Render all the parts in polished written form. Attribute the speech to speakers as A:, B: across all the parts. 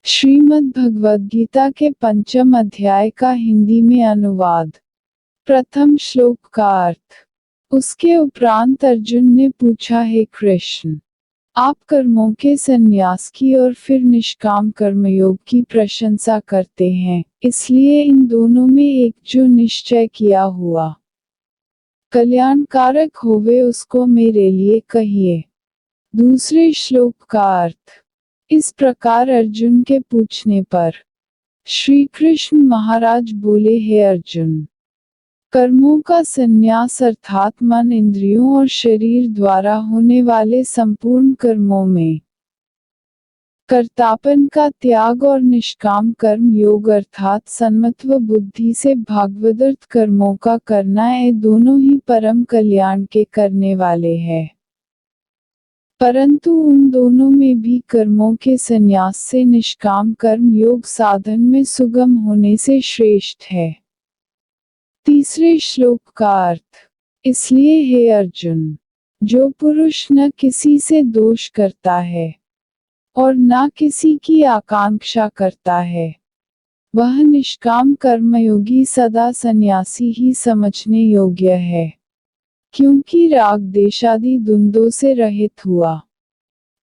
A: श्रीमद् भगवद गीता के पंचम अध्याय का हिंदी में अनुवाद। प्रथम श्लोक का अर्थ। उसके उपरांत अर्जुन ने पूछा, हे कृष्ण, आप कर्मों के संन्यास की और फिर निष्काम कर्मयोग की प्रशंसा करते हैं, इसलिए इन दोनों में एक जो निश्चय किया हुआ कल्याणकारक होवे उसको मेरे लिए कहिए। दूसरे श्लोक का अर्थ। इस प्रकार अर्जुन के पूछने पर श्री कृष्ण महाराज बोले, हे अर्जुन, कर्मों का संन्यास अर्थात मन, इंद्रियों और शरीर द्वारा होने वाले संपूर्ण कर्मों में कर्तापन का त्याग और निष्काम कर्म योग अर्थात सन्मत्व बुद्धि से भागवदर्थ कर्मों का करना, ये दोनों ही परम कल्याण के करने वाले हैं। परंतु उन दोनों में भी कर्मों के संन्यास से निष्काम कर्म योग साधन में सुगम होने से श्रेष्ठ है। तीसरे श्लोक का अर्थ। इसलिए हे अर्जुन, जो पुरुष न किसी से दोष करता है और न किसी की आकांक्षा करता है, वह निष्काम कर्मयोगी सदा सन्यासी ही समझने योग्य है, क्योंकि राग देशादि द्वंद्वों से रहित हुआ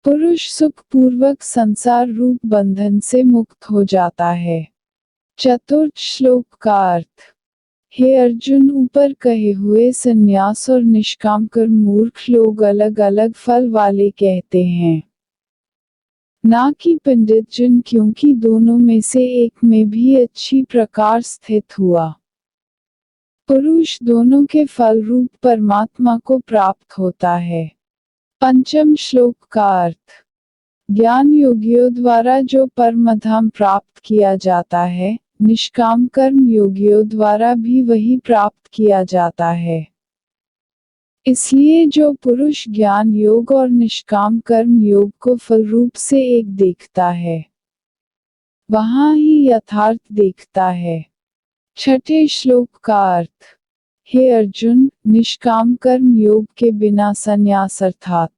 A: पुरुष सुखपूर्वक संसार रूप बंधन से मुक्त हो जाता है। चतुर्थ श्लोक का अर्थ। हे अर्जुन, ऊपर कहे हुए संन्यास और निष्काम कर्म मूर्ख लोग अलग अलग फल वाले कहते हैं, ना कि पंडित जन, क्योंकि दोनों में से एक में भी अच्छी प्रकार स्थित हुआ पुरुष दोनों के फल रूप परमात्मा को प्राप्त होता है। पंचम श्लोक का अर्थ। ज्ञान योगियों द्वारा जो परमधाम प्राप्त किया जाता है, निष्काम कर्म योगियों द्वारा भी वही प्राप्त किया जाता है। इसलिए जो पुरुष ज्ञान योग और निष्काम कर्म योग को फल रूप से एक देखता है, वहाँ ही यथार्थ देखता है। छठे श्लोक का अर्थ। हे अर्जुन, निष्काम कर्म योग के बिना संन्यास अर्थात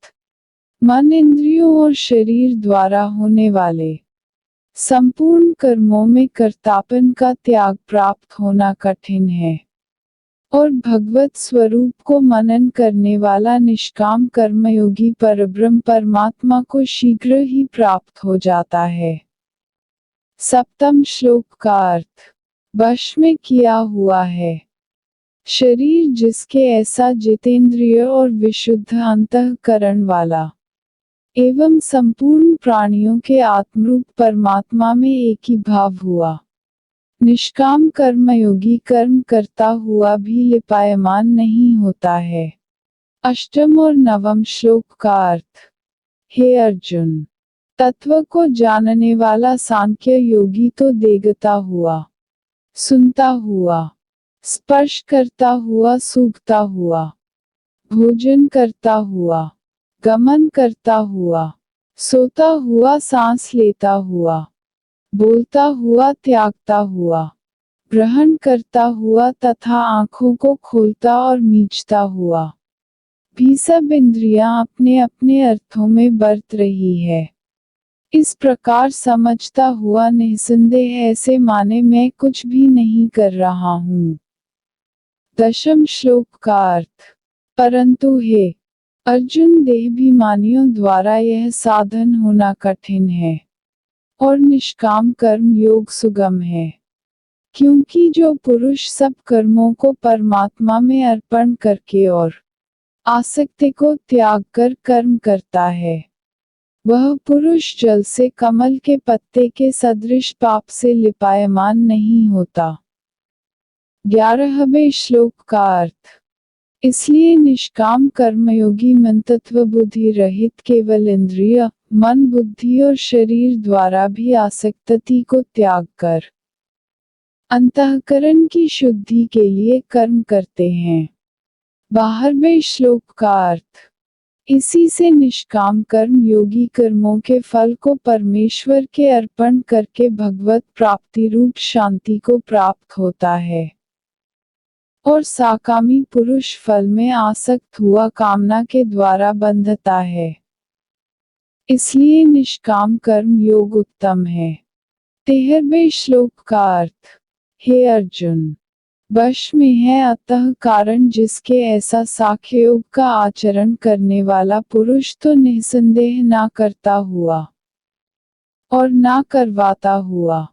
A: मन, इंद्रियों और शरीर द्वारा होने वाले संपूर्ण कर्मों में कर्तापन का त्याग प्राप्त होना कठिन है, और भगवत स्वरूप को मनन करने वाला निष्काम कर्मयोगी परब्रह्म परमात्मा को शीघ्र ही प्राप्त हो जाता है। सप्तम श्लोक का अर्थ। वश में किया हुआ है शरीर जिसके, ऐसा जितेंद्रिय और विशुद्ध अंतःकरण वाला एवं संपूर्ण प्राणियों के आत्मरूप परमात्मा में एक ही भाव हुआ निष्काम कर्मयोगी कर्म करता हुआ भी लिपायमान नहीं होता है। अष्टम और नवम श्लोक का अर्थ। हे अर्जुन, तत्व को जानने वाला सांख्य योगी तो देखता हुआ, सुनता हुआ, स्पर्श करता हुआ, सूंघता हुआ, भोजन करता हुआ, गमन करता हुआ, सोता हुआ, सांस लेता हुआ, बोलता हुआ, त्यागता हुआ, ग्रहण करता हुआ तथा आँखों को खोलता और मीचता हुआ भी सब इंद्रियां अपने अपने अर्थों में बरत रही है, इस प्रकार समझता हुआ निस्संदेह ऐसे माने मैं कुछ भी नहीं कर रहा हूँ। दशम श्लोक का अर्थ। परंतु हे अर्जुन, देहाभिमानियों द्वारा यह साधन होना कठिन है और निष्काम कर्म योग सुगम है, क्योंकि जो पुरुष सब कर्मों को परमात्मा में अर्पण करके और आसक्ति को त्याग कर कर्म करता है, वह पुरुष जल से कमल के पत्ते के सदृश पाप से लिपायमान नहीं होता। 11वें श्लोक का अर्थ। इसलिए निष्काम कर्मयोगी मन तत्व बुद्धि रहित केवल इंद्रिय, मन, बुद्धि और शरीर द्वारा भी आसक्ति को त्याग कर अंतःकरण की शुद्धि के लिए कर्म करते हैं। 12वें श्लोक का अर्थ। इसी से निष्काम कर्म योगी कर्मों के फल को परमेश्वर के अर्पण करके भगवत प्राप्ति रूप शांति को प्राप्त होता है, और साकामी पुरुष फल में आसक्त हुआ कामना के द्वारा बंधता है। इसलिए निष्काम कर्म योग उत्तम है। 13वें श्लोक का अर्थ। हे अर्जुन, वश में है अतः कारण जिसके ऐसा सांख्य योग का आचरण करने वाला पुरुष तो निसंदेह ना करता हुआ और ना करवाता हुआ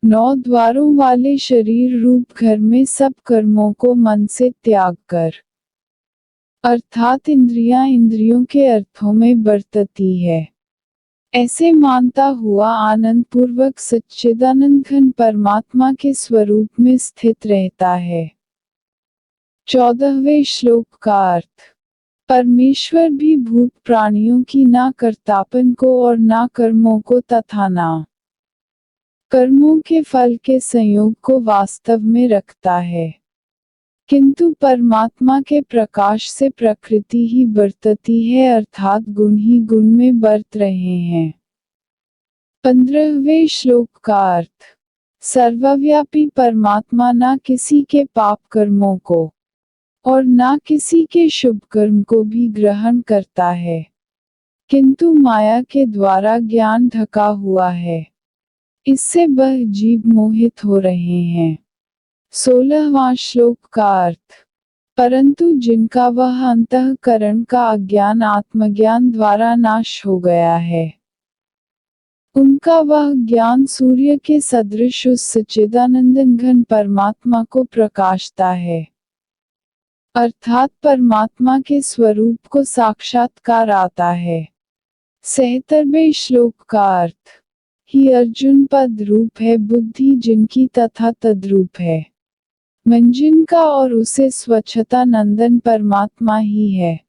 A: 9 द्वारों वाले शरीर रूप घर में सब कर्मों को मन से त्याग कर, अर्थात इंद्रियां इंद्रियों के अर्थों में बरतती है, ऐसे मानता हुआ आनंद पूर्वक सच्चिदानंद घन परमात्मा के स्वरूप में स्थित रहता है। 14वें श्लोक का अर्थ। परमेश्वर भी भूत प्राणियों की ना कर्तापन को और ना कर्मों को तथा ना कर्मों के फल के संयोग को वास्तव में रखता है, किंतु परमात्मा के प्रकाश से प्रकृति ही बरतती है, अर्थात गुण ही गुण में बरत रहे हैं। 15वें श्लोक का अर्थ। सर्वव्यापी परमात्मा ना किसी के पाप कर्मों को और ना किसी के शुभ कर्म को भी ग्रहण करता है, किंतु माया के द्वारा ज्ञान ढका हुआ है, इससे वह जीव मोहित हो रहे हैं। 16वां श्लोक का अर्थ। परंतु जिनका वह अंतःकरण का अज्ञान आत्मज्ञान द्वारा नाश हो गया है, उनका वह ज्ञान सूर्य के सदृश उस सच्चिदानंद घन परमात्मा को प्रकाशता है, अर्थात परमात्मा के स्वरूप को साक्षात्कार आता है। 77वें श्लोक का अर्थ। ही अर्जुन पद रूप है बुद्धि जिनकी तथा तद्रूप है मन जिनका और उसे स्वच्छता नंदन परमात्मा ही है,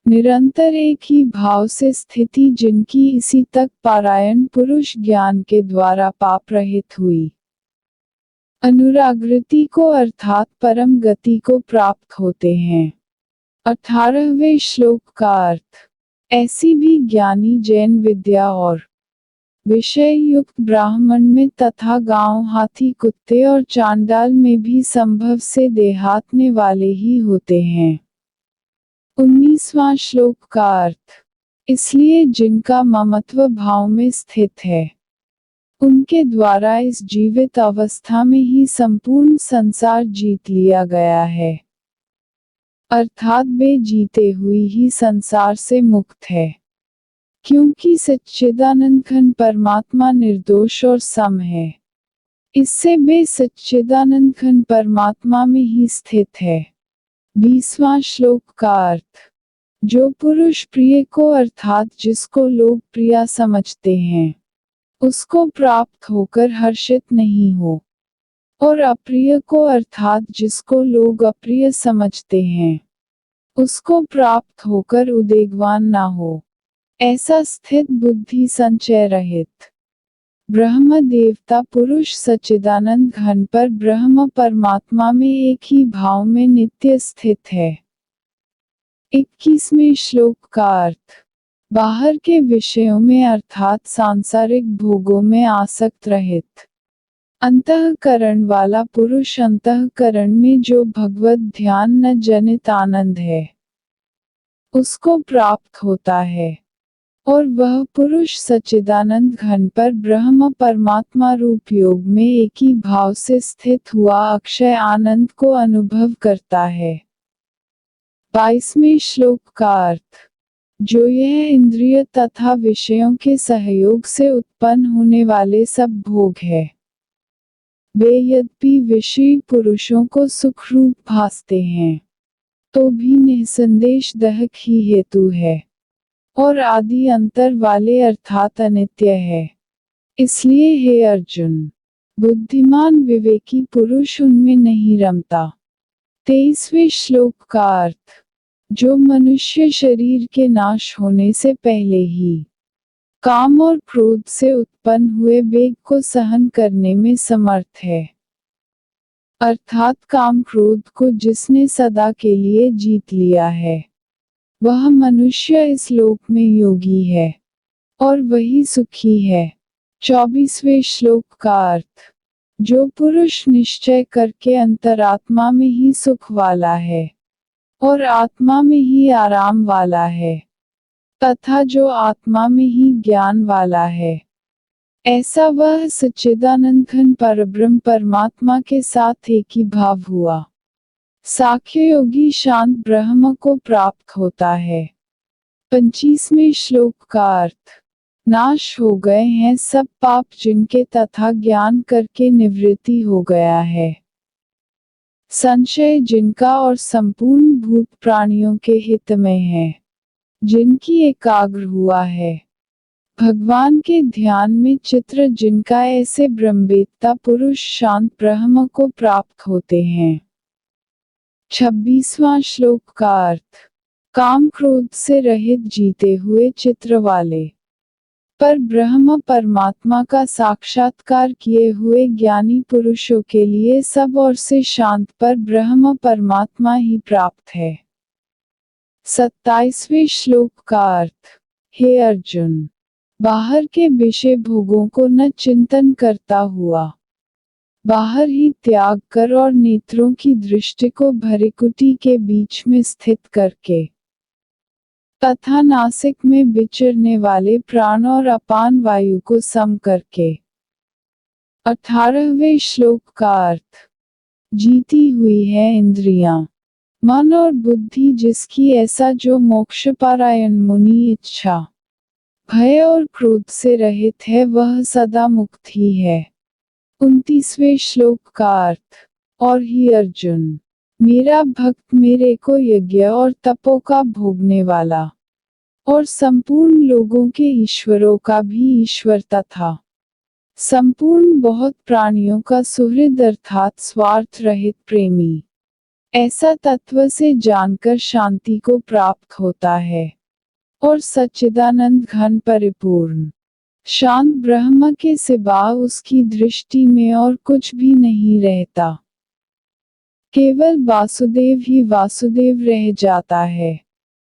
A: निरंतर एक ही भाव से स्थिति जिनकी इसी तक पारायण पुरुष ज्ञान के द्वारा पाप रहित हुई अनुरागृति को अर्थात परम गति को प्राप्त होते हैं। 18वें श्लोक का अर्थ। ऐसी भी ज्ञानी जैन विद्या और विषय युक्त ब्राह्मण में तथा गांव हाथी कुत्ते और चांडाल में भी संभव से देहातने वाले ही होते हैं। 19वां श्लोक का अर्थ। इसलिए जिनका ममत्व भाव में स्थित है, उनके द्वारा इस जीवित अवस्था में ही संपूर्ण संसार जीत लिया गया है, अर्थात वे जीते हुई ही संसार से मुक्त है, क्योंकि सच्चिदानंद घन परमात्मा निर्दोष और सम है, इससे वे सच्चिदानंद घन परमात्मा में ही स्थित है। 20वां श्लोक का अर्थ। जो पुरुष प्रिय को अर्थात जिसको लोग प्रिया समझते हैं, उसको प्राप्त होकर हर्षित नहीं हो, और अप्रिय को अर्थात जिसको लोग अप्रिय समझते हैं, उसको प्राप्त होकर उद्वेगवान ना हो, ऐसा स्थित बुद्धि संचय रहित ब्रह्म देवता पुरुष सच्चिदानंद घन पर ब्रह्म परमात्मा में एक ही भाव में नित्य स्थित है। 21वें श्लोक का अर्थ। बाहर के विषयों में अर्थात सांसारिक भोगों में आसक्त रहित अंतःकरण वाला पुरुष अंतःकरण में जो भगवत ध्यान न जनित आनंद है, उसको प्राप्त होता है, और वह पुरुष सच्चिदानंद घन पर ब्रह्म परमात्मा रूप योग में एक ही भाव से स्थित हुआ अक्षय आनंद को अनुभव करता है। 22वें श्लोक का अर्थ। जो यह इंद्रिय तथा विषयों के सहयोग से उत्पन्न होने वाले सब भोग है, वे यद्यपि विषयी पुरुषों को सुख रूप भासते हैं, तो भी निसंदेश दहक ही हेतु है, और आदि अंतर वाले अर्थात अनित्य है। इसलिए हे अर्जुन, बुद्धिमान विवेकी पुरुष उनमें नहीं रमता। 23वें श्लोक का अर्थ। जो मनुष्य शरीर के नाश होने से पहले ही काम और क्रोध से उत्पन्न हुए वेग को सहन करने में समर्थ है, अर्थात काम क्रोध को जिसने सदा के लिए जीत लिया है, वह मनुष्य इस लोक में योगी है, और वही सुखी है। 24वें श्लोक का अर्थ। जो पुरुष निश्चय करके अंतरात्मा में ही सुख वाला है, और आत्मा में ही आराम वाला है, तथा जो आत्मा में ही ज्ञान वाला है, ऐसा वह सच्चिदानंद घन परब्रह्म परमात्मा के साथ एक ही भाव हुआ। साख्य योगी शांत ब्रह्म को प्राप्त होता है। 25वें श्लोक का अर्थ। नाश हो गए हैं सब पाप जिनके तथा ज्ञान करके निवृत्ति हो गया है। संशय जिनका और संपूर्ण भूत प्राणियों के हित में है, जिनकी एकाग्र हुआ है। भगवान के ध्यान में चित्र जिनका ऐसे ब्रह्मवेत्ता पुरुष शांत ब्रह्म को प्राप्त होते हैं। 26वां श्लोक का अर्थ। काम क्रोध से रहित जीते हुए चित्र वाले पर ब्रह्म परमात्मा का साक्षात्कार किए हुए ज्ञानी पुरुषों के लिए सब और से शांत पर ब्रह्म परमात्मा ही प्राप्त है। 27वें श्लोक का अर्थ। हे अर्जुन, बाहर के विषय भोगों को न चिंतन करता हुआ, बाहर ही त्याग कर और नेत्रों की दृष्टि को भृकुटी के बीच में स्थित करके तथा नासिक में विचरने वाले प्राण और अपान वायु को सम करके। 18वें श्लोक का अर्थ। जीती हुई है इंद्रियां, मन और बुद्धि जिसकी ऐसा जो मोक्षपरायण मुनि इच्छा, भय और क्रोध से रहित है वह सदा मुक्त ही है। 29वें श्लोक का अर्थ। और ही अर्जुन, मेरा भक्त मेरे को यज्ञ और तपों का भोगने वाला और संपूर्ण लोगों के ईश्वरों का भी ईश्वर तथा संपूर्ण बहुत प्राणियों का सुहृद अर्थात स्वार्थ रहित प्रेमी, ऐसा तत्व से जानकर शांति को प्राप्त होता है और सच्चिदानंद घन परिपूर्ण शांत ब्रह्म के सिवा उसकी दृष्टि में और कुछ भी नहीं रहता। केवल वासुदेव ही वासुदेव रह जाता है।